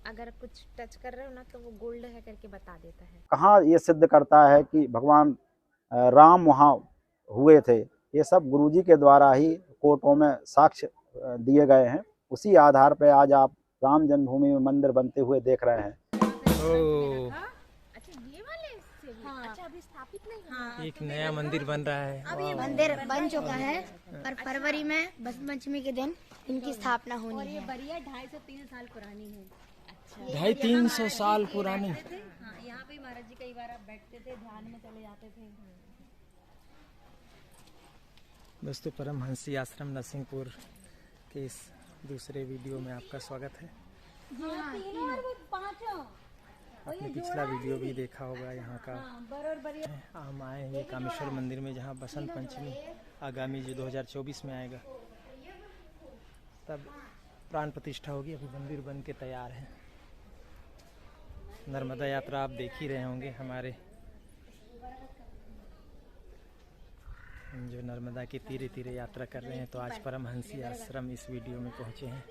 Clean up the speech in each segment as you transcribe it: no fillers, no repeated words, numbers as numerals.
अगर कुछ टच कर रहे हो ना तो वो गोल्ड है करके बता देता है। कहाँ ये सिद्ध करता है कि भगवान राम वहाँ हुए थे, ये सब गुरुजी के द्वारा ही कोर्टों में साक्ष्य दिए गए हैं। उसी आधार पे आज आप राम जन्मभूमि में मंदिर बनते हुए देख रहे हैं। अच्छा ये वाले से भी? हाँ। अच्छा अभी स्थापित नहीं है। हाँ, एक नया मंदिर बन रहा है। अब ये मंदिर बन चुका है, पर फरवरी में बसंत पंचमी के दिन इनकी स्थापना होनी है। और ये बरिया 250 से 300 साल पुरानी है। अच्छा 250-300 साल पुरानी। हाँ, यहाँ पे महाराज जी कई बार आप बैठते थे, ध्यान में चले जाते थे। दोस्तों, परमहंसी आश्रम नरसिंहपुर के इस दूसरे वीडियो में आपका स्वागत है। आपने पिछला वीडियो भी देखा होगा यहाँ का। हम आए हैं ये कामेश्वर मंदिर में, जहाँ बसंत पंचमी आगामी जो 2024 में आएगा तब प्राण प्रतिष्ठा होगी। अभी मंदिर बन के तैयार है। नर्मदा यात्रा आप देख ही रहे होंगे हमारे, जो नर्मदा के तीरे तीरे यात्रा कर रहे हैं। तो आज परमहंसी आश्रम इस वीडियो में पहुँचे हैं।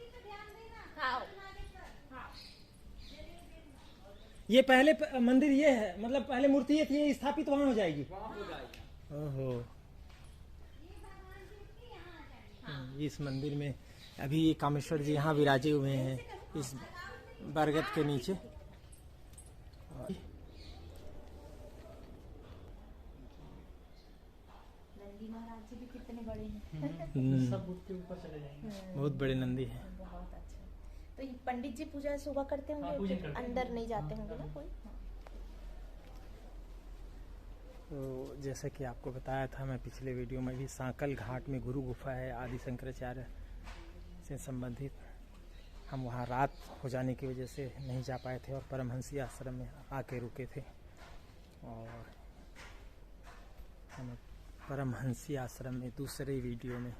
ये पहले मंदिर ये है, मतलब पहले मूर्ति ये थी, ये स्थापित वहाँ हो जाएगी। ओहो, इस मंदिर में अभी ये कामेश्वर जी यहाँ विराजे हुए हैं इस बरगद के नीचे। नंदी महाराज जी भी कितने बड़े हैं। सब उसके ऊपर चले जाएंगे। बहुत बड़े नंदी है। बहुत अच्छा। तो ये पंडित जी पूजा सुबह करते होंगे, अंदर नहीं जाते होंगे ना कोई। तो जैसा कि आपको बताया था मैं पिछले वीडियो में भी, सांकल घाट में गुरु गुफा है आदि शंकराचार्य से संबंधित। हम वहाँ रात हो जाने की वजह से नहीं जा पाए थे और परमहंसी आश्रम में आके रुके थे। और हम परमहंसी आश्रम में दूसरे वीडियो में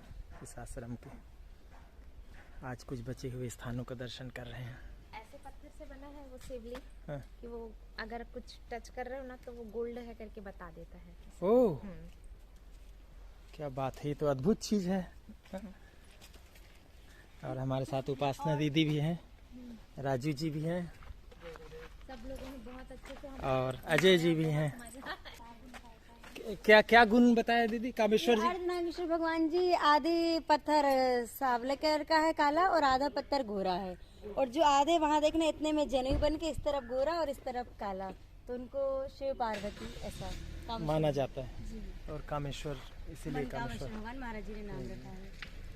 इस आश्रम के आज कुछ बचे हुए स्थानों का दर्शन कर रहे हैं। ऐसे पत्थर से बना है वो शिवलिंग। हाँ। कि वो अगर कुछ टच कर रहे हो ना तो वो गोल्ड है करके बता देता है। ओह, क्या बात है, ये तो अद्भुत चीज है। और हमारे साथ उपासना दीदी भी हैं, राजू जी भी हैं, सब लोगों ने बहुत अच्छे से और अजय जी भी हैं। क्या क्या गुण बताया दीदी कामेश्वर जी? नागेश्वर भगवान जी आधे पत्थर सांवले कलर का है काला और आधा पत्थर गोरा है, और जो आधे वहाँ देखना इतने में जनेऊ बन के इस तरफ गोरा और इस तरफ काला, तो उनको शिव पार्वती ऐसा माना जाता है। और कामेश्वर इसीलिए कामेश्वर भगवान महाराज जी ने नाम रखा है।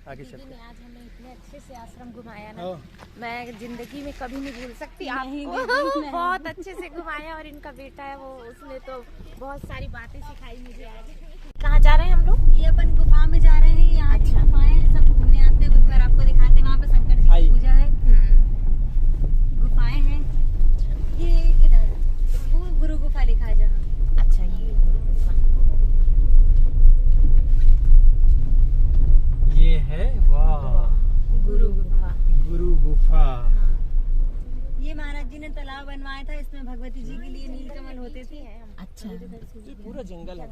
आगे दीदी चलते ने हैं। आज हमें इतने अच्छे से आश्रम घुमाया ना, ओह, मैं जिंदगी में कभी नहीं भूल सकती। नहीं, आपको नहीं। बहुत अच्छे से घुमाया, और इनका बेटा है वो, उसने तो बहुत सारी बातें सिखाई मुझे आज। कहाँ जा रहे हैं हम लोग? ये अपन गुफा में जा रहे हैं। यहाँ की गुफाएं हैं, सब घूमने आते हैं, एक बार आपको दिखाते हैं। वहाँ पे शंकर जी की पूजा है, गुफाएं हैं। ये इधर वो गुरु गुफा लिखा है जहाँ। अच्छा, ये ये है, वाह, गुरु गुफा। गुरु गुफा। ये महाराज जी ने तालाब बनवाया था, इसमें भगवती जी के लिए नीलकमल होते थे। अच्छा, ये पूरा जंगल है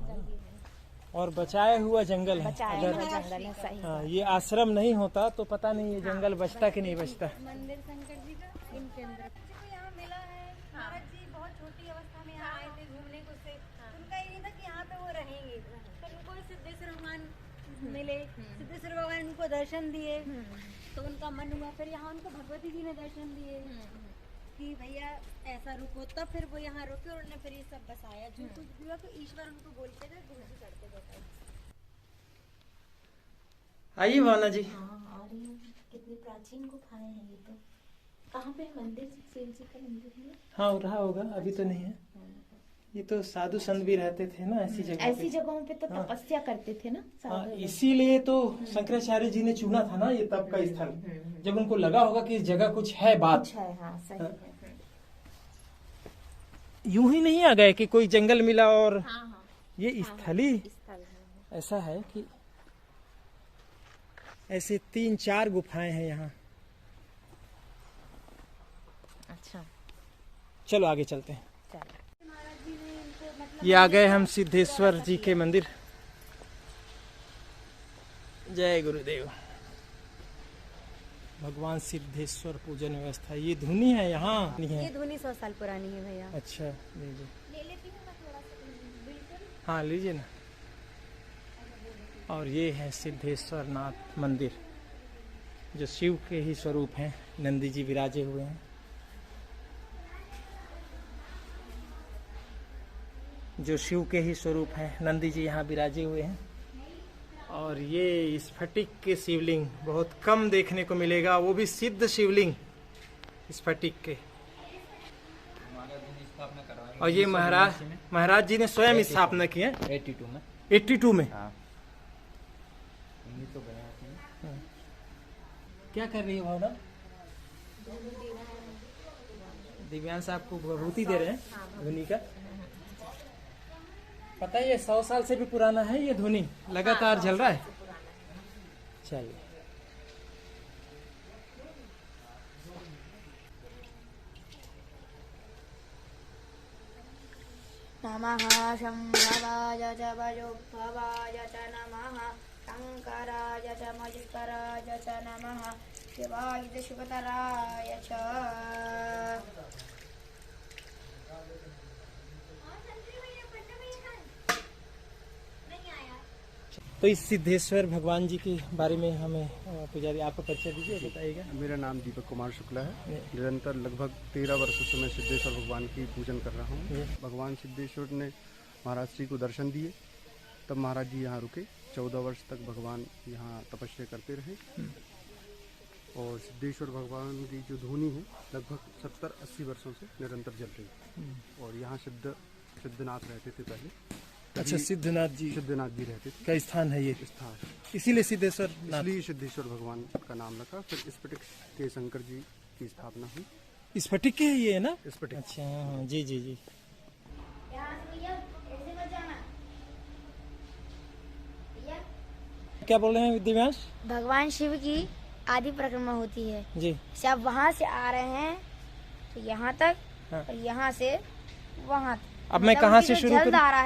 और बचाया हुआ जंगल है। बचाया हुआ जंगल है, सही। हाँ, ये आश्रम नहीं होता तो पता नहीं ये जंगल बचता कि नहीं बचता। मंदिर शंकर जी का इनके अंदर को यहाँ मिला है। महाराज जी बहुत छोटी अवस्था में यहाँ आए थे घूमने को से, उनका ये नहीं था कि यहाँ पे वो रहेंगे, तो उनको सिद्धेश्वर भगवान मिले। सिद्धेश्वर भगवान उनको दर्शन दिए, तो उनका मन हुआ। फिर यहाँ उनको भगवती जी ने दर्शन दिए कि भैया ऐसा रुको, तब फिर वो यहाँ रुके और उन्होंने फिर ये सब बसाया। जो कुछ भी हुआ तो ईश्वर उनको बोलते थे, गुरु जी करते थे। आइए भावना जी। कितनी प्राचीन गुफाएं हैं ये तो। कहाँ पे मंदिर? शिव जी का मंदिर है ना? हाँ, रहा होगा, अभी तो नहीं है। ये तो साधु संत भी रहते थे ना ऐसी जगह ऐसी पे। जगहों पे तो तपस्या करते थे ना हाँ, साधु। इसीलिए तो शंकराचार्य जी ने चुना था ना ये तप का स्थल, जब उनको लगा होगा कि इस जगह कुछ है बात। अच्छा है, हाँ सही है। यूं ही नहीं आ गए कि कोई जंगल मिला और हाँ, हाँ, ये स्थली स्थल है। ऐसा है कि ऐसे 3-4 गुफाएं हैं यहाँ। अच्छा, चलो आगे चलते हैं। चलो। ये आ गए हम सिद्धेश्वर जी के मंदिर। जय गुरुदेव। भगवान सिद्धेश्वर पूजन व्यवस्था, ये धुनी है यहाँ नहीं ये है। धुनी 100 साल पुरानी है भैया। अच्छा लीजिए, ले लेती हूँ मैं थोड़ा सा, बिल्कुल। हाँ लीजिए ना। और ये है सिद्धेश्वर नाथ मंदिर, जो शिव के ही स्वरूप हैं। नंदी जी विराजे हुए हैं। जो शिव के ही स्वरूप हैं, नंदी जी यहाँ विराजे हुए हैं। और ये स्फटिक के शिवलिंग बहुत कम देखने को मिलेगा, वो भी सिद्ध शिवलिंग स्फटिक के। और ये महाराज जी ने स्वयं स्थापना की है 82 में। क्या कर रही है भावना? दिव्यांश आपको विभूति दे रहे हैं धुनी का। पता है ये 100 साल से भी पुराना है ये धुनी, लगातार चल रहा है। चलिए नमः शंभवाय च वयोभवाय च नमः शंकराय च मयुकराय च नमः शिवाय च शिवतराय च। तो इस सिद्धेश्वर भगवान जी के बारे में हमें पुजारी आपका परिचय दीजिए, बताइएगा। मेरा नाम दीपक कुमार शुक्ला है। निरंतर लगभग 13 वर्षों से मैं सिद्धेश्वर भगवान की पूजन कर रहा हूँ। भगवान सिद्धेश्वर ने महाराज श्री को दर्शन दिए, तब महाराज जी यहाँ रुके। 14 वर्ष तक भगवान यहाँ तपस्या करते रहे। और सिद्धेश्वर भगवान की जो धुनी है लगभग 70-80 वर्षों से निरंतर जल रही है। और यहाँ सिद्धनाथ रहते थे पहले। अच्छा, सिद्धनाथ जी रहते थे। का स्थान है ये स्थान, इसीलिए सिद्धेश्वर नाथ। इसलिए सिद्धेश्वर भगवान का नाम रखा। फिर स्फटिक के शंकर जी की स्थापना हुई। स्फटिक के है ये, है ना? स्फटिक। अच्छा हाँ, जी जी जी। क्या बोल रहे हैं दिव्यांश? भगवान शिव की आदि परिक्रमा होती है जी। सब वहाँ से आ रहे हैं तो यहाँ तक, हाँ। और यहाँ से वहाँ तक। अब मैं कहाँ से शुरू करूँ?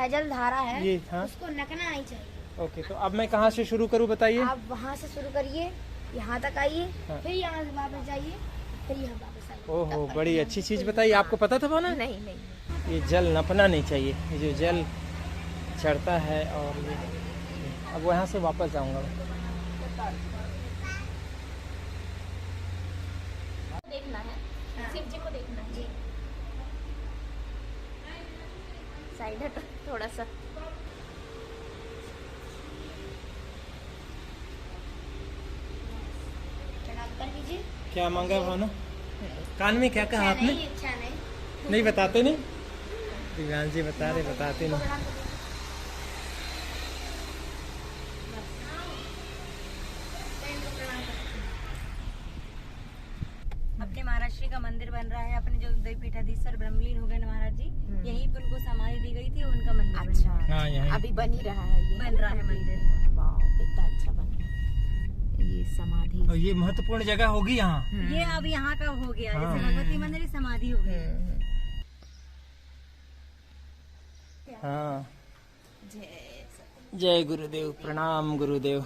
जलधारा है ये, हाँ। उसको नकना नहीं चाहिए। ओके, तो अब मैं कहाँ से शुरू करूँ बताइए? आप वहाँ से शुरू करिए, यहाँ तक आइए, हाँ। फिर यहाँ से वापस जाइए, फिर यहाँ वापस आइए। ओहो, बड़ी अच्छी चीज बताई। आपको पता था ना? नहीं नहीं, ये जल नपना नहीं चाहिए, ये जो जल चढ़ता है। और ये अब वहाँ से वापस जाऊंगा मैं। देखना है शिव जी को, देखना है। साइड हटो थोड़ा सा। प्रणाम कर लीजिए। क्या मांगा भावना? कान में क्या कहा आपने? अच्छा नहीं। नहीं बताते नहीं? दिव्यांश जी बता रहे, बताते नहीं। अपने महाराज श्री का मंदिर बन रहा है। अपने जो द्वैपीठाधीश्वर ब्रह्मलीन हो गए ना महाराज जी, यहीं पर उनको समाधि दी गई थी, उनका मंदिर बन अच्छा, रहा हाँ, यहीं। अभी बन ही रहा है, ये बन रहा है मंदिर। वाह, कितना अच्छा बन रहा है ये समाधि। और ये महत्वपूर्ण जगह होगी यहाँ। है। ये अब यहाँ का हो गया, हाँ। जैसे भगवती मंदिर समाधि हो गई। हाँ, जय गुरुदेव, प्रणाम गुरुदेव,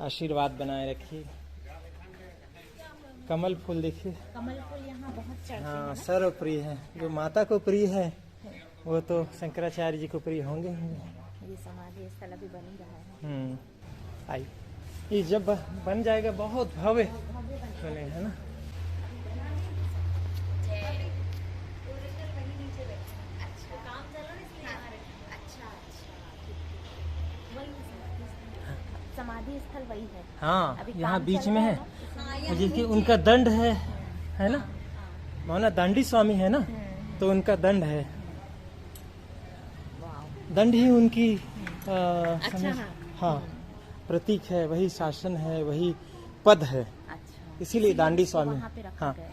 आशीर्वाद बनाए रखिए। कमल फूल देखिए, कमल फूल यहाँ बहुत चढ़ते हाँ, सर्व प्रिय है। जो माता को प्रिय है वो तो शंकराचार्य जी को प्रिय होंगे ही। हैं। ये समाधि स्थल अभी बन ही रहा है। आई, ये जब बन जाएगा बहुत भव्य बनेगा ना। समाधि स्थल वही है। हाँ, अभी यहाँ काम बीच चल में रहा है। ना। और देखिए उनका दंड है ना? माना दांडी स्वामी है ना, तो उनका दंड है। दंड ही उनकी अच्छा, हाँ, प्रतीक है, वही शासन है, वही पद है, अच्छा, इसीलिए दांडी स्वामी। वहाँ पे रखा हाँ, गया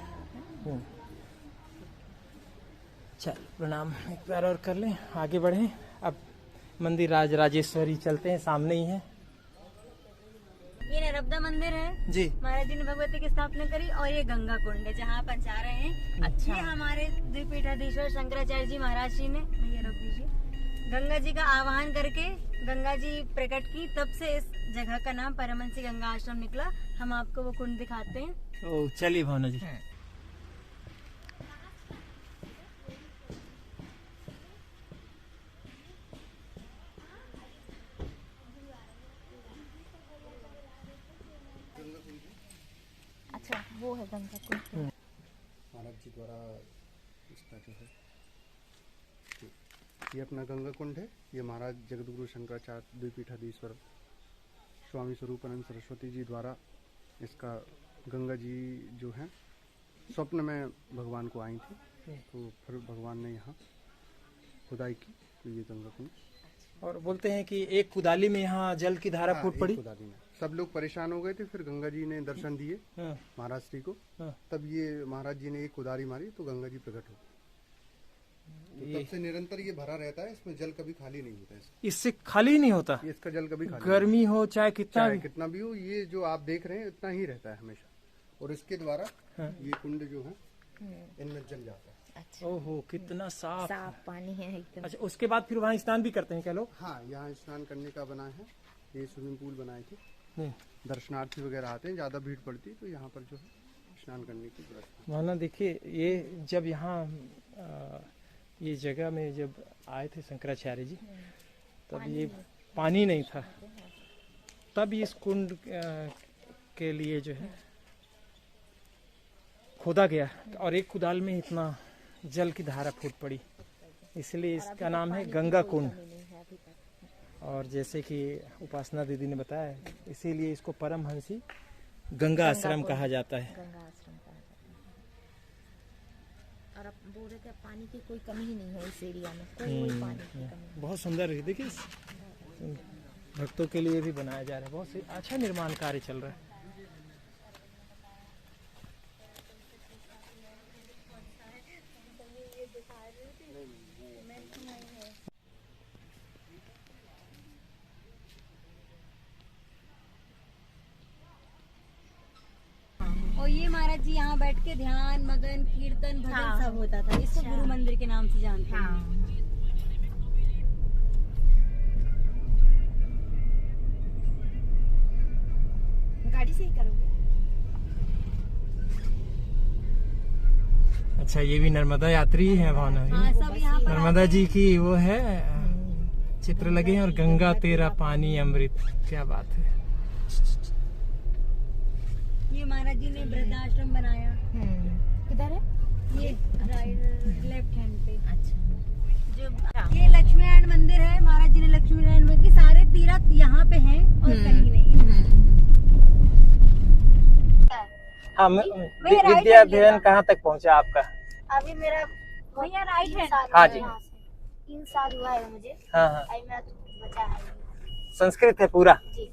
है। चल प्रणाम एक बार और कर लें, आगे बढ़ें। अब मंदिर राजराजेश्वरी चलते हैं, सामने ही है। ये नर्मदा मंदिर है जी। महाराज जी ने भगवती की स्थापना करी। और ये गंगा कुंड है जहाँ आप जा रहे हैं। अच्छा। ये हमारे द्विपीठाधीश्वर शंकराचार्य जी महाराज जी ने, भैया रोक दीजिए, गंगा जी का आह्वान करके गंगा जी प्रकट की, तब से इस जगह का नाम परमहंसी गंगा आश्रम निकला। हम आपको वो कुंड दिखाते हैं। ओ चलिए भावना जी। अच्छा वो है गंगा कुंड। महाराज जी द्वारा इसका जो है ये अपना गंगा कुंड है। ये महाराज जगतगुरु शंकराचार्य द्विपीठाधीश्वर स्वामी स्वरूपानंद सरस्वती जी द्वारा इसका गंगा जी जो है स्वप्न में भगवान को आई थी, तो फिर भगवान ने यहाँ खुदाई की, तो ये गंगा कुंड। और बोलते हैं कि एक कुदाली में यहाँ जल की धारा फूट एक पड़ी। खुदाई में सब लोग परेशान हो गए थे, फिर गंगा जी ने दर्शन दिए हाँ, महाराज श्री को। हाँ। तब ये महाराज जी ने एक कुदारी मारी तो गंगा जी प्रकट हो। तो तब से निरंतर ये भरा रहता है, इसमें जल कभी खाली नहीं होता है। इससे खाली नहीं होता, ये इसका जल कभी खाली गर्मी हो चाहे कितना चाहे भी। कितना भी हो, ये जो आप देख रहे हैं इतना ही रहता है हमेशा। और इसके द्वारा हाँ। ये कुंड जो है इनमें जल जाता है। अच्छा ओहो कितना साफ। साफ पानी है एकदम। अच्छा उसके बाद फिर वहाँ स्नान भी करते हैं क्या लोग? हाँ, यहाँ स्नान करने का बना है, ये स्विमिंग पूल बनाए थे। नहीं दर्शनार्थी वगैरह आते हैं, ज्यादा भीड़ पड़ती है तो यहाँ पर जो है स्नान करने की व्यवस्था। माना देखिए, ये जब यहाँ ये जगह में जब आए थे शंकराचार्य जी, तब ये पानी नहीं था, तब इस कुंड के लिए जो है खोदा गया और एक कुदाल में इतना जल की धारा फूट पड़ी, इसलिए इसका नाम है गंगा कुंड। और जैसे कि उपासना दीदी ने बताया, इसीलिए इसको परमहंसी गंगा आश्रम कहा जाता है। गंगा आश्रम का और अब बोल रहे थे पानी की कोई कमी ही नहीं है इस एरिया में, कोई पानी की कमी नहीं। बहुत सुंदर है, देखिए भक्तों के लिए भी बनाया जा रहा है, बहुत अच्छा निर्माण कार्य चल रहा है। और ये महाराज जी यहाँ बैठ के ध्यान, मगन, कीर्तन, भजन हाँ। सब होता था। इसको अच्छा। गुरु मंदिर के नाम से जानते हैं। हाँ गाड़ी से ही करोगे? अच्छा ये भी नर्मदा यात्री है भावना भी। हाँ, सब यहाँ पर नर्मदा जी की वो है चित्र लगे हैं, और गंगा तेरा पानी अमृत, क्या बात है। ये महाराज जी ने वृद्धाश्रम बनाया। किधर है? ये राइट लेफ्ट हैंड पे। अच्छा जो ये लक्ष्मी नारायण मंदिर है, महाराज जी ने लक्ष्मी नारायण मंदिर की सारे तीर्थ यहाँ पे हैं और कहीं नहीं है। हाँ विद्या अध्ययन कहाँ तक पहुँचा आपका? अभी मेरा भैया राइट है। हाँ जी। 3 साल हुआ है मुझे। हाँ हाँ, अभी मैं बचा है संस्कृत है पूरा। जी।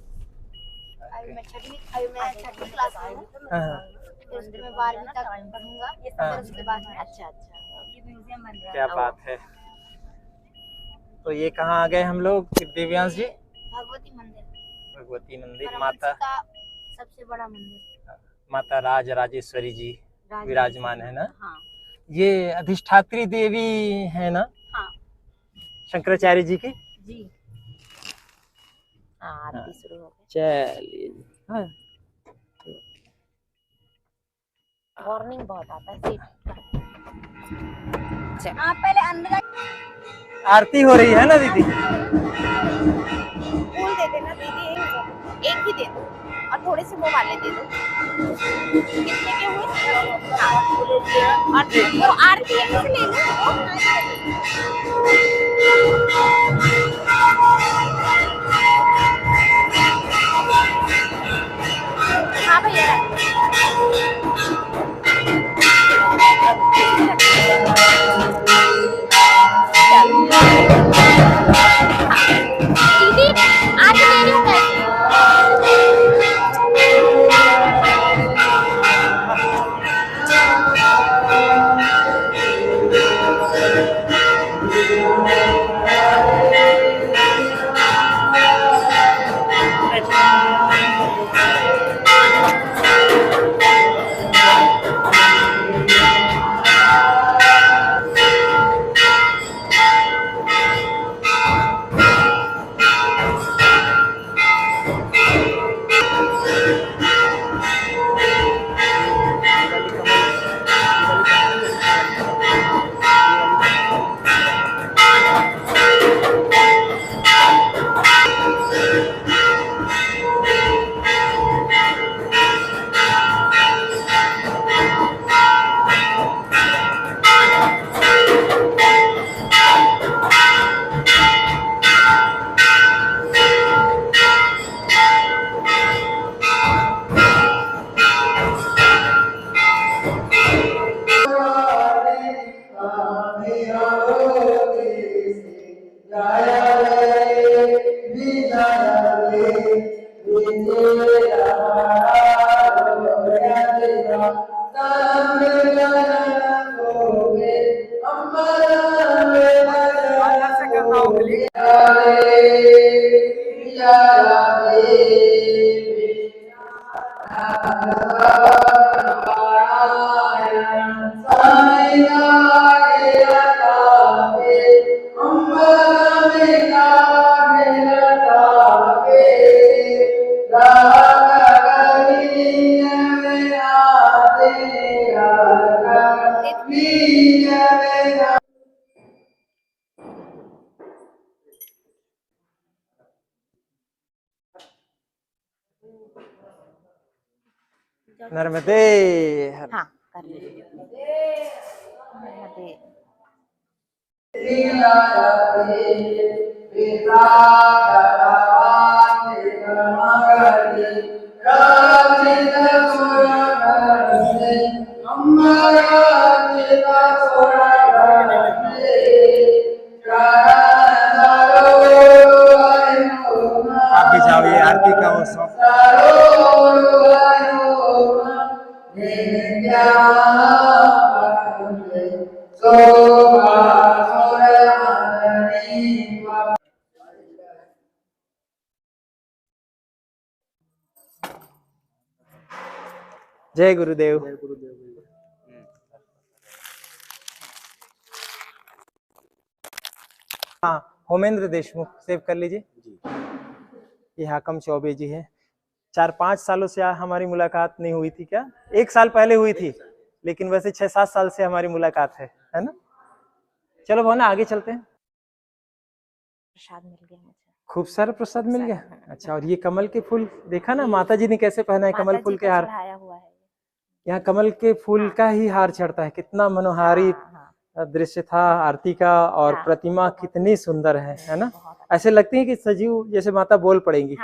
अभी मैं छठी क्लास में हूँ। हाँ, फिर उसके मैं 12वीं तक पढ़ूंगा। हाँ। फिर उसके बाद अच्छा ये म्यूजियम बन रहा क्या बात है। तो ये कहाँ आ गए हम लोग दिव्यांश जी? भगवती मंदिर, भगवती मंदिर, परमहंस माता का सबसे बड़ा मंदिर। माता राज राजेश्वरी जी विराजमान है ना? हाँ ये अधिष्ठात्री देवी है ना? हाँ शंकराचार्य जी की। जी। हाँ आरती शुरू हो गई। चलिए हाँ। वार्निंग बहुत आता है। आप पहले अंदर आरती हो रही है ना दीदी? फूल दे देना दीदी, एक ही दे दो और थोड़े से मोबाइल दे दो। कितने के हुए? हाँ। और वो आरती से ले लो। हाँ भैया दीदी आज ले रही हूँ मैं। नर्मदे हर। हाँ कर लीजिए। नर्मदे। आप भी जाओ, ये आरती का वो सॉन्ग। जय गुरुदेव। हाँ, होमेंद्र देशमुख सेव कर लीजिए। ये हाकम चौबे जी हैं। 4-5 सालों से हमारी मुलाकात नहीं हुई थी क्या? 1 साल पहले हुई थी, लेकिन वैसे 6-7 साल से हमारी मुलाकात है ना? चलो भावना आगे चलते हैं। प्रसाद मिल गया मुझे। खूब सारा प्रसाद मिल गया। अच्छा, और ये कमल के फूल देखा ना माता जी ने कैसे पहना है, कमल फूल के हार चढ़ाया हुआ है। यहाँ कमल के फूल का ही हार चढ़ता है। कितना मनोहारी दृश्य था आरती का, और प्रतिमा कितनी सुंदर है ना? ऐसे लगती है कि सजीव जैसे माता बोल पड़ेंगी।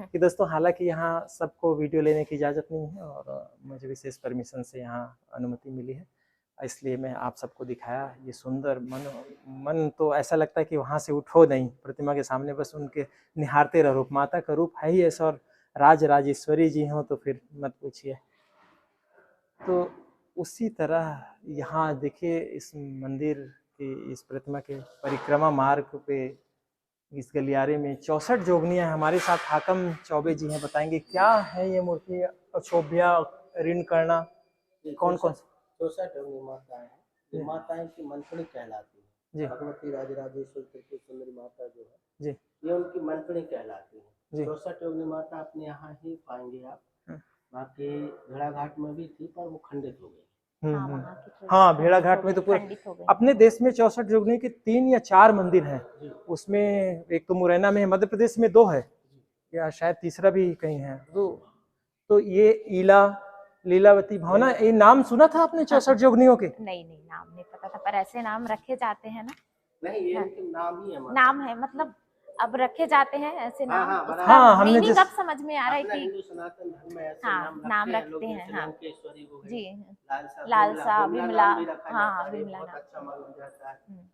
कि दोस्तों, हालांकि यहाँ सबको वीडियो लेने की इजाजत नहीं है और मुझे विशेष परमिशन से यहाँ अनुमति मिली है, इसलिए मैं आप सबको दिखाया। ये सुंदर मन तो ऐसा लगता है कि वहाँ से उठो नहीं, प्रतिमा के सामने बस उनके निहारते रहो। माता का रूप है ही ऐसा, और राजेश्वरी जी हो तो फिर मत पूछिए। तो उसी तरह यहाँ देखिए, इस मंदिर के, इस प्रतिमा के परिक्रमा मार्ग पे, इस गलियारे में 64 जोगनियाँ हैं। हमारे साथ हाकम चौबे जी हैं, बताएंगे क्या है ये मूर्ति। अक्षोभ्या, ऋण करना, कौन कौन 64 जोगनी माताएं हैं। ये माताएं की मंथनी कहलाती है। भगवती राजराजेश्वरी त्रिपुर सुंदरी माता जो है जी, ये उनकी मंथनी कहलाती है। 64 जोगनी माता अपने यहाँ ही पाएंगे आप। बाकी भेड़ाघाट में भी थी, पर वो खंडित हो गई। हाँ, भेड़ाघाट में तो पूरे अपने देश में 64 जोगनी के 3 या 4 मंदिर हैं। उसमें एक तो मुरैना में है, मध्य प्रदेश में 2 है, या शायद तीसरा भी कहीं है। तो ये लीलावती भावना, ये नाम सुना था आपने 64 जोगनियों के? नहीं, नाम नहीं पता था, पर ऐसे नाम रखे जाते हैं ना। नहीं, ये नाम ही है। नाम है, मतलब अब रखे जाते हैं ऐसे नाम। हाँ, हमने जिस अब समझ में आ रहा है कि हिंदू सनातन धर्म में ऐसे नाम रखते हैं। हाँ जी, लालसा, विमला। हाँ, विमला अच्छा मालूम जाता है।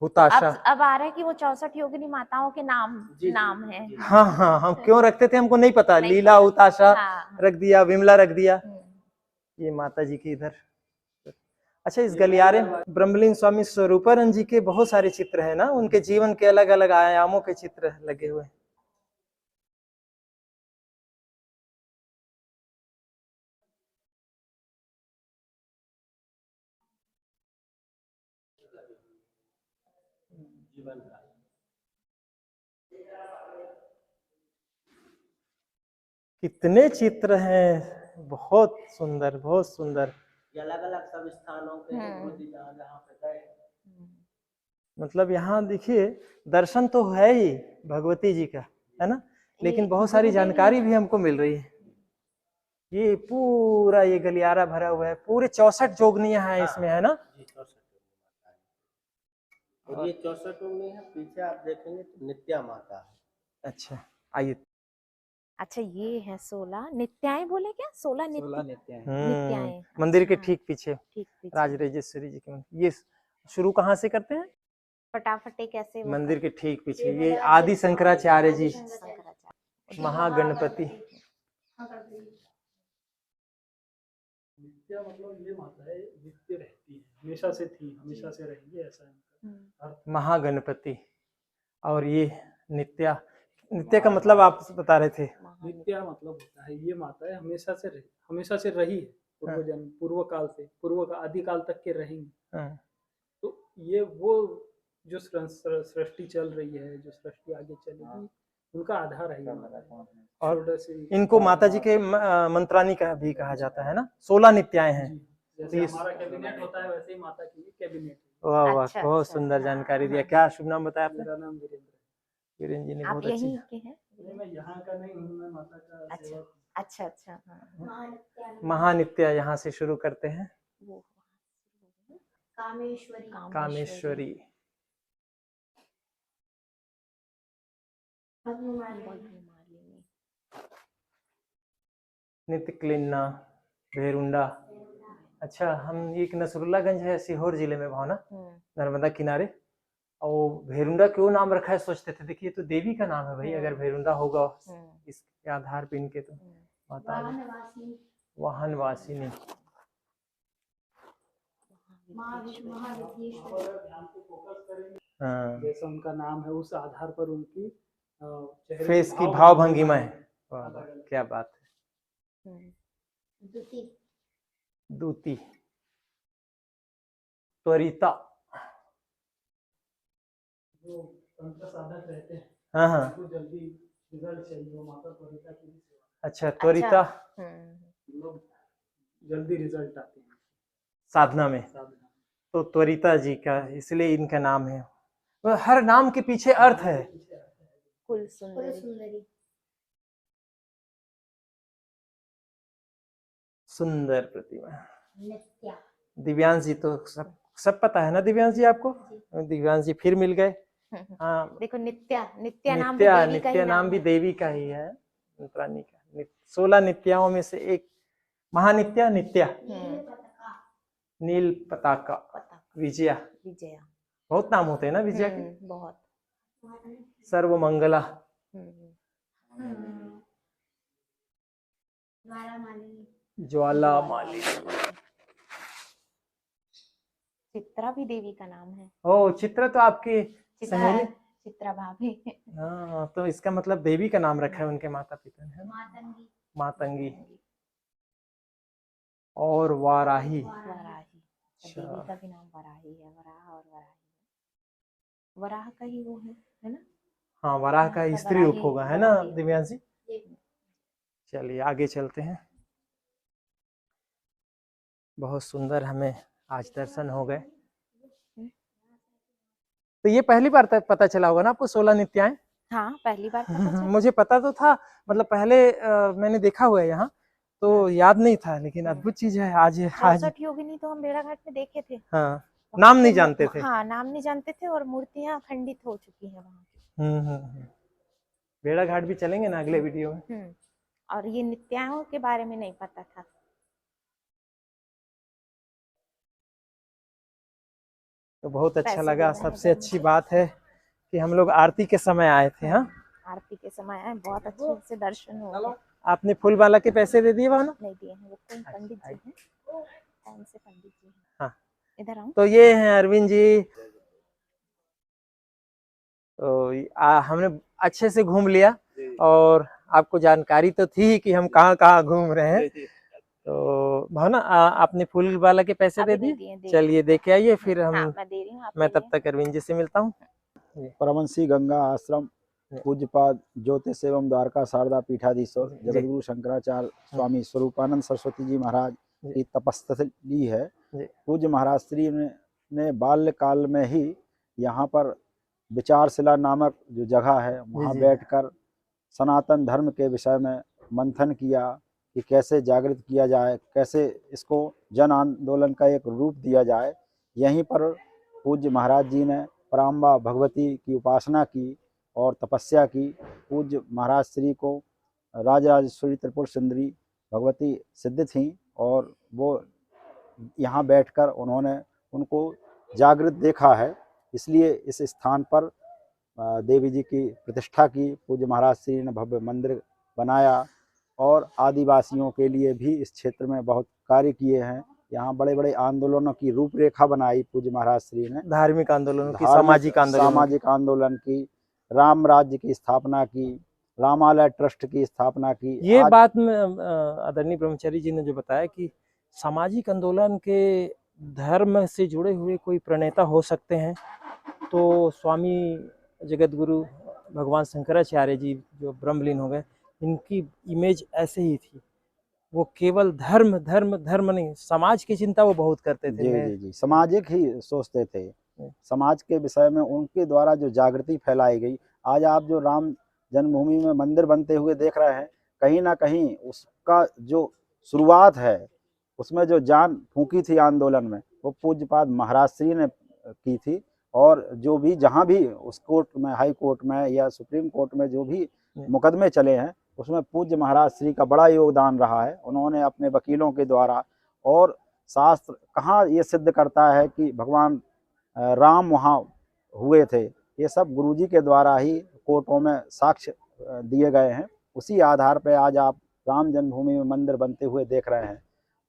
हुताशा। अब आ रहा है कि वो 64 योगिनी माताओं के नाम है। हाँ, हम क्यों रखते थे हमको नहीं पता। लीला, हुताशा रख दिया, विमला रख दिया। ये माता जी की इधर। अच्छा, इस गलियारे में ब्रह्मलीन स्वामी स्वरूपानंद जी के बहुत सारे चित्र हैं ना, उनके जीवन के अलग अलग आयामों के चित्र लगे हुए। कितने चित्र हैं, बहुत सुंदर, बहुत सुंदर। अलग अलग सब स्थानों के जहाँ पे गए। मतलब यहाँ देखिए, दर्शन तो है ही भगवती जी का, है ना, लेकिन बहुत सारी जानकारी भी हमको मिल रही है। ये पूरा ये गलियारा भरा हुआ है, पूरे 64 जोगनियां हैं इसमें, है ना? और ये 64 जोगनी है। पीछे आप देखेंगे तो नित्या माता है। अच्छा, आइए। अच्छा, ये है 16 नित्याएं, बोले क्या? 16 नित्याएं। मंदिर के ठीक पीछे राजराजेश्वरी जी के मंदिर। ये शुरू कहाँ से करते हैं? फटाफट एक ऐसे मंदिर के ठीक पीछे ये आदि शंकराचार्य जी, महागणपति। नित्या मतलब ये माता है, नित्य रहती है, हमेशा से थी, हमेशा से रहेगी, ऐसा है। महागणपति। और ये नित्य का मतलब आप बता रहे थे? नित्या मतलब होता है ये माता है हमेशा से रही है। पूर्व काल से पूर्व आदिकाल तक के रहेंगे। हाँ। तो ये वो जो सृष्टि चल रही है, जो सृष्टि आगे चलेगी, उनका आधार है ये माता। और षोडशी इनको माता जी के मंत्रानी का भी कहा जाता है ना, 16 नित्याएं हैं। जैसे हमारा कैबिनेट होता है वैसे ही माता की भी कैबिनेट है। वाह वाह, अच्छा, बहुत अच्छा। सुंदर जानकारी दिया। क्या शुभ नाम बताया आपने? मेरा नाम वीरेंद्र वीरेंद्र जी ने आप बहुत अच्छी। यहीं के हैं? है। मैं यहाँ का नहीं हूँ, मैं माता का अच्छा सेवक। अच्छा अच्छा। हाँ। महानित्य यहाँ से शुरू करते हैं। वो कामेश्वरी। कामेश्वरी, भगमालिनी। नित्य क्लिन्ना, भेरुंडा। अच्छा, हम एक नसरुल्लागंज है सीहोर जिले में भावना, नर्मदा किनारे। और भेरुंडा क्यों नाम रखा है सोचते थे, देखिए तो देवी का नाम है भाई, अगर भेरुंडा होगा इसके आधार पे इनके तो माता वाहन वासिनी। हाँ, जैसा उनका नाम है उस आधार पर उनकी चेहरे फेस की भाव भंगिमा है। वाह वाह, क्या बात है। दूती, त्वरिता। जो तंत्र साधक रहते हैं, हाँ हाँ, उनको जल्दी रिजल्ट चाहिए, वो माता त्वरिता की भी सेवा। अच्छा, त्वरिता लोग जल्दी रिजल्ट आते हैं साधना में, साधना। तो त्वरिता जी का इसलिए इनका नाम है। हर नाम के पीछे अर्थ है। कुल सुंदरी। सुंदर प्रतिमा। दिव्यांश जी तो सब पता है ना, दिव्यांश जी आपको? दिव्यांश जी फिर मिल गए। हाँ, देखो नित्या नाम भी देवी का ही नाम भी देवी का ही है, प्राणी का। 16 नित्याओं में से एक महानित्या नित्या, नील पताका, विजया। बहुत नाम होते हैं ना विजया के। बहुत। सर्वमंगला, ज्वाला मालिनी। चित्रा भी देवी का नाम है। ओ, चित्रा तो आपकी सहेली? चित्रा भाभी। हाँ, तो इसका मतलब देवी का नाम रखा है उनके माता पिता ने। मातंगी और वाराही। देवी का भी नाम वराही है। वराह और वराही, वराह का ही वो है ना? हाँ, वराह का स्त्री रूप होगा, है ना दिव्यांश जी? चलिए आगे चलते हैं। बहुत सुंदर हमें आज दर्शन हो गए। तो ये पहली बार तक पता चला होगा ना आपको 16 नित्याएं? हाँ, पहली बार पता चला। मुझे पता तो था, मतलब पहले मैंने देखा हुआ है यहाँ, तो याद नहीं था, लेकिन अद्भुत चीज है। आज 64 योगिनी तो हम भेड़ाघाट में देखे थे। हाँ, नाम नहीं जानते थे। हाँ, नाम नहीं जानते थे, और मूर्तियां खंडित हो चुकी हैं वहाँ की। भेड़ाघाट भी चलेंगे ना अगले वीडियो में। और ये नित्याओं के बारे में नहीं पता था। तो बहुत अच्छा लगा। सबसे अच्छी बात है कि हम लोग आरती के समय आए थे। हाँ, आरती के समय आए, बहुत अच्छे से दर्शन हो। आपने फूल वाला के पैसे दे दिए वहाँ ना? नहीं दिए हैं, वो कोई पंडित जी हैं, कौन से पंडित जी हैं? हाँ, इधर आओ। तो ये हैं अरविंद जी। तो हमने अच्छे से घूम लिया, और आपको जानकारी तो थी ही कि हम कहाँ कहाँ घूम रहे हैं। तो भावना, आपने फूल वाला के पैसे दे दिए? चलिए देखे आइए, फिर हम मैं दे रही हूँ, मैं तब तक अरविंद जी से मिलता हूँ। परमंशी गंगा आश्रम पूज्यपाद ज्योतिष एवं द्वारका शारदा पीठाधीश्वर जगतगुरु शंकराचार्य स्वामी स्वरूपानंद सरस्वती जी महाराज की तपस्थली है। पूज्य महाराज श्री ने बाल्यकाल में ही यहाँ पर विचारशिला नामक जो जगह है वहाँ बैठकर सनातन धर्म के विषय में मंथन किया कि कैसे जागृत किया जाए, कैसे इसको जन आंदोलन का एक रूप दिया जाए। यहीं पर पूज्य महाराज जी ने पराम्बा भगवती की उपासना की और तपस्या की। पूज्य महाराज श्री को राजराजेश्वरी त्रिपुर सुंदरी भगवती सिद्ध थीं, और वो यहाँ बैठकर उन्होंने उनको जागृत देखा है। इसलिए इस स्थान पर देवी जी की प्रतिष्ठा की। पूज्य महाराज श्री ने भव्य मंदिर बनाया, और आदिवासियों के लिए भी इस क्षेत्र में बहुत कार्य किए हैं। यहाँ बड़े बड़े आंदोलनों की रूपरेखा बनाई पूज्य महाराज श्री ने। धार्मिक आंदोलन की, सामाजिक आंदोलन की, राम राज्य की स्थापना की, रामालय ट्रस्ट की स्थापना की। ये बात में आदरणीय ब्रह्मचारी जी ने जो बताया कि सामाजिक आंदोलन के धर्म से जुड़े हुए कोई प्रणेता हो सकते हैं तो स्वामी जगतगुरु भगवान शंकराचार्य जी जो ब्रह्मलीन हो गए, इनकी इमेज ऐसे ही थी। वो केवल धर्म धर्म धर्म नहीं, समाज की चिंता वो बहुत करते थे। जी जी जी, सामाजिक ही सोचते थे। समाज के विषय में उनके द्वारा जो जागृति फैलाई गई, आज आप जो राम जन्मभूमि में मंदिर बनते हुए देख रहे हैं, कहीं ना कहीं उसका जो शुरुआत है, उसमें जो जान फूंकी थी आंदोलन में, वो पूज्यपाद महाराज श्री ने की थी। और जो भी जहाँ भी उस कोर्ट में, हाई कोर्ट में या सुप्रीम कोर्ट में जो भी मुकदमे चले हैं, उसमें पूज्य महाराज श्री का बड़ा योगदान रहा है। उन्होंने अपने वकीलों के द्वारा, और शास्त्र कहाँ ये सिद्ध करता है कि भगवान राम वहाँ हुए थे, ये सब गुरुजी के द्वारा ही कोर्टों में साक्ष्य दिए गए हैं। उसी आधार पर आज आप राम जन्मभूमि में मंदिर बनते हुए देख रहे हैं।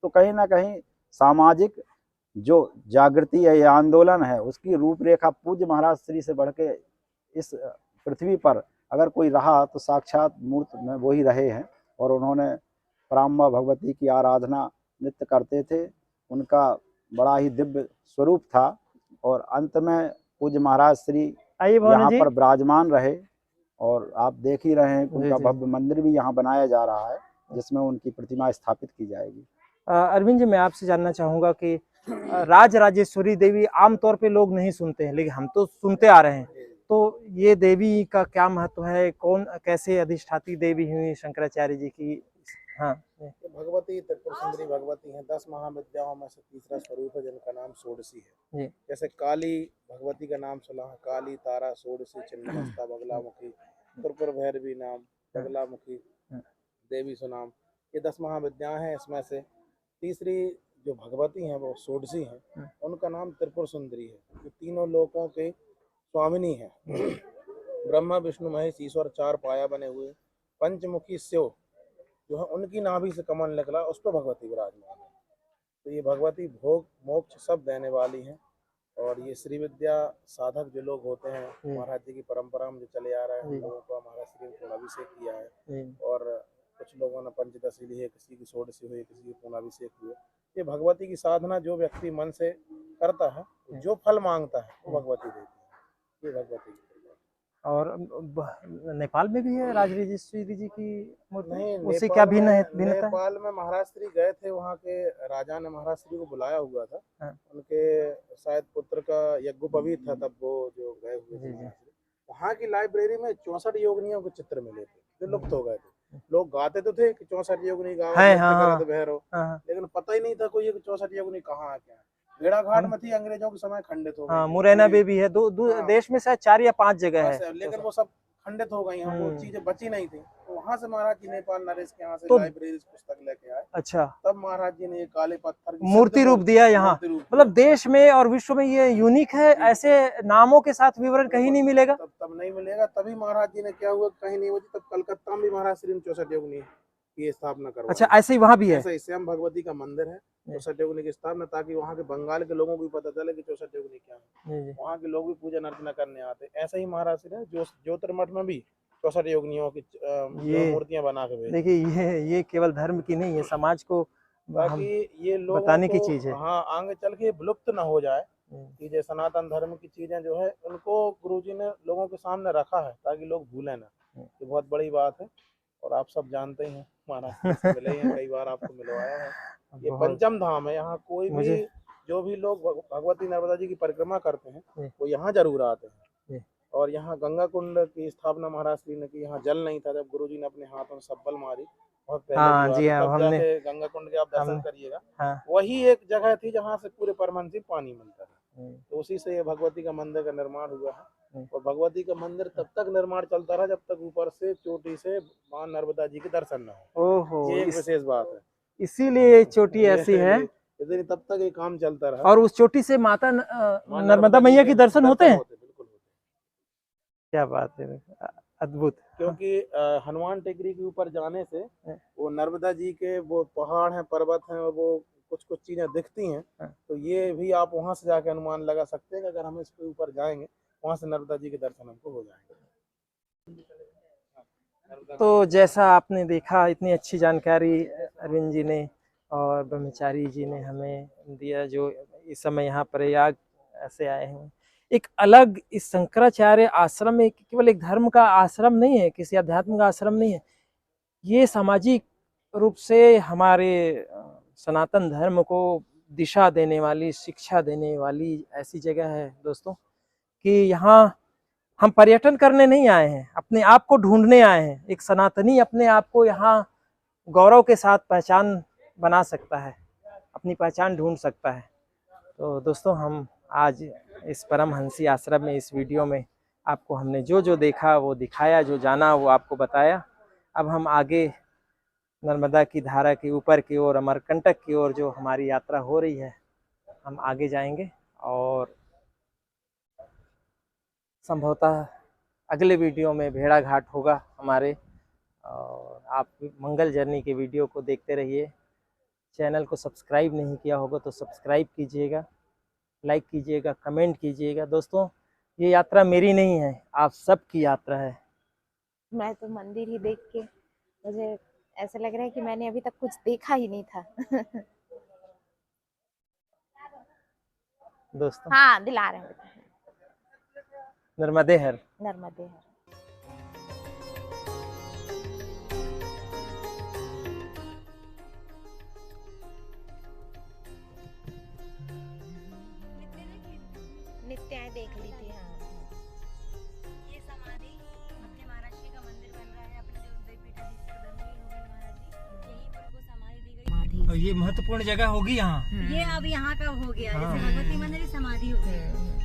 तो कहीं ना कहीं सामाजिक जो जागृति है, या आंदोलन है, उसकी रूपरेखा पूज्य महाराज श्री से बढ़ के इस पृथ्वी पर अगर कोई रहा तो साक्षात मूर्त में वो ही रहे हैं। और उन्होंने पराम्बा भगवती की आराधना नित्य करते थे। उनका बड़ा ही दिव्य स्वरूप था। और अंत में पूज्य महाराज श्री यहाँ पर विराजमान रहे। और आप देख ही रहे हैं कि उनका भव्य मंदिर भी यहाँ बनाया जा रहा है, जिसमें उनकी प्रतिमा स्थापित की जाएगी। अरविंद जी, मैं आपसे जानना चाहूँगा कि राज राजेश्वरी देवी आमतौर पे लोग नहीं सुनते हैं, लेकिन हम तो सुनते आ रहे हैं, तो ये देवी का क्या महत्व है? कौन, कैसे अधिष्ठाती देवी हुई शंकराचार्य जी की? हाँ, भगवती त्रिपुर सुंदरी भगवती हैं। 10 महाविद्याओं में से तीसरा स्वरूप है, जिनका नाम षोडशी है। जैसे काली भगवती का नाम सुना है, काली, तारा, षोडशी, छिन्नमस्ता, बगलामुखी, त्रिपुर भैरवी नाम, बगलामुखी देवी सुनाम, ये 10 महाविद्याएं हैं। इसमें से तीसरी जो भगवती हैं वो षोडशी हैं। उनका नाम त्रिपुर सुंदरी है, जो तीनों लोकों के स्वामिनी है। ब्रह्मा विष्णु महेश ईश्वर 4 पाया बने हुए, पंचमुखी शिव जो है उनकी नाभि से कमल निकला, उस पर भगवती विराजमान है। तो ये भगवती भोग मोक्ष सब देने वाली हैं। और ये श्री विद्या साधक जो लोग होते हैं, महाराज जी की परंपरा में जो चले आ रहे हैं, हम लोगों का महाराज श्री ने अभिषेक किया है। और कुछ लोगों ने पंचदशी ली है, किसी की षोडशी हुई, किसी की पूर्णाभिषेक हुई। ये भगवती की साधना जो व्यक्ति मन से करता है, जो फल मांगता है वो भगवती देती है। ये भगवती की। और नेपाल में भी है राज राजेश्वरी जी की मूर्ति? नहीं, उसी क्या भिन्न है? नेपाल में महाराज श्री गए थे, वहाँ के राजा ने महाराज श्री को बुलाया हुआ था। उनके शायद पुत्र का यज्ञोपवीत था, तब वो जो गए हुए थे। वहाँ की लाइब्रेरी में 64 योगिनियों के चित्र मिले थे, जो लुप्त हो गए थे। लोग गाते तो थे कि 64 योगिनी गाओ भैरव, लेकिन पता ही नहीं था कोई 64 योगिनी कहाँ है, क्या है। भेड़ाघाट में थी, अंग्रेजों के समय खंडित हो गई। मुरैना में भी है, देश में शायद 4 या 5 जगह है, लेकिन वो सब खंडित हो गई हैं, वो चीजें बची नहीं थी। तो वहाँ से महाराज जी नेपाल नरेश के यहाँ से लाइब्रेरी पुस्तक लेके आए। अच्छा, तब महाराज जी ने ये काले पत्थर की मूर्ति रूप दिया यहाँ। मतलब देश में और विश्व में ये यूनिक है, ऐसे नामों के साथ विवरण कहीं नहीं मिलेगा। तब नहीं मिलेगा। तभी महाराज जी ने क्या हुआ, कहीं नहीं होती, तब कलकत्ता में भी महाराज श्री ने 64 योगिनी की स्थापना करवाई। अच्छा, ऐसे ही वहाँ भी है? ऐसे ही श्याम भगवती का मंदिर है, 64 योगिनी की स्थापना, ताकि वहाँ के बंगाल के लोगों को भी पता चले कि 64 योगिनी क्या है। वहाँ के लोग भी पूजन अर्चना करने आते। ऐसे ही महाराज श्री ने ज्योतिर्मठ में भी 64 योगिनियों की मूर्तियां बना के भेजी। देखिए, ये केवल धर्म की नहीं है, समाज को ताकि ये लोग बताने की चीज है। हाँ, आगे चल के विलुप्त न हो जाए। कि जो सनातन धर्म की चीजें जो है, उनको गुरुजी ने लोगों के सामने रखा है, ताकि लोग भूले ना। ये बहुत बड़ी बात है। और आप सब जानते ही हैं, महाराज से मिले हैं, कई बार आपको मिलवाया है। ये पंचम धाम है। यहाँ कोई भी जो भी लोग भगवती नर्मदा जी की परिक्रमा करते हैं, वो यहाँ जरूर आते हैं। और यहाँ गंगा कुंड की स्थापना महाराज श्री ने की। यहाँ जल नहीं था, जब गुरुजी ने अपने हाथों में सब्बल मारी, बहुत पहले हमने गंगा कुंड के आप दर्शन करिएगा। वही एक जगह थी जहाँ से पूरे परमानसी पानी मिलता था। तो उसी से ये भगवती का मंदिर का निर्माण हुआ है। और भगवती का मंदिर तब तक निर्माण चलता रहा जब तक ऊपर से चोटी से मां नर्मदा जी के दर्शन न हो। ये एक विशेष बात है, इसीलिए चोटी ऐसी है। तब तक ये काम चलता रहा। और उस चोटी से माता नर्मदा मैया के दर्शन होते हैं? बिल्कुल होते। क्या बात है, अद्भुत। क्योंकि हनुमान टेकरी के ऊपर जाने से वो नर्मदा जी के वो पहाड़ हैं, पर्वत हैं, वो कुछ कुछ चीजें दिखती हैं। तो ये भी आप वहां से जाके अनुमान लगा सकते हैं कि अगर हम इसके ऊपर जाएंगे, वहां से नर्मदा जी के दर्शन हमको हो जाएंगे। तो जैसा आपने देखा, इतनी अच्छी जानकारी अरविंद जी ने और ब्रह्मचारी जी ने हमें दिया, जो इस समय यहाँ प्रयाग से आए हैं। एक अलग इस शंकराचार्य आश्रम में केवल एक धर्म का आश्रम नहीं है, किसी अध्यात्म का आश्रम नहीं है, ये सामाजिक रूप से हमारे सनातन धर्म को दिशा देने वाली, शिक्षा देने वाली ऐसी जगह है दोस्तों, कि यहाँ हम पर्यटन करने नहीं आए हैं, अपने आप को ढूंढने आए हैं। एक सनातनी अपने आप को यहाँ गौरव के साथ पहचान बना सकता है, अपनी पहचान ढूंढ सकता है। तो दोस्तों, हम आज इस परमहंसी आश्रम में इस वीडियो में आपको हमने जो जो देखा वो दिखाया, जो जाना वो आपको बताया। अब हम आगे नर्मदा की धारा के ऊपर की ओर, अमरकंटक की ओर जो हमारी यात्रा हो रही है, हम आगे जाएंगे और संभवतः अगले वीडियो में भेड़ा घाट होगा हमारे। और आप मंगल जर्नी के वीडियो को देखते रहिए। चैनल को सब्सक्राइब नहीं किया होगा तो सब्सक्राइब कीजिएगा, लाइक कीजिएगा, कमेंट कीजिएगा। दोस्तों, ये यात्रा मेरी नहीं है, आप सबकी यात्रा है। मैं तो मंदिर ही देख के मुझे ऐसा लग रहा है कि मैंने अभी तक कुछ देखा ही नहीं था। दोस्तों, हाँ, दिला रहे हैं। नर्मदे हर। नर्मदे हर। नित्याय देख ली थी। हाँ, ये समाधि अपने महाराज जी का मंदिर बन रहा है, अपने जो उदयपीठाधीश्वर धर्मवीर हो गए महाराज जी, यहीं पर उनको समाधि दी गई। और ये महत्वपूर्ण जगह होगी यहाँ। ये अब यहाँ का हो गया, हाँ। जैसे भगवती मंदिर समाधि हो गई।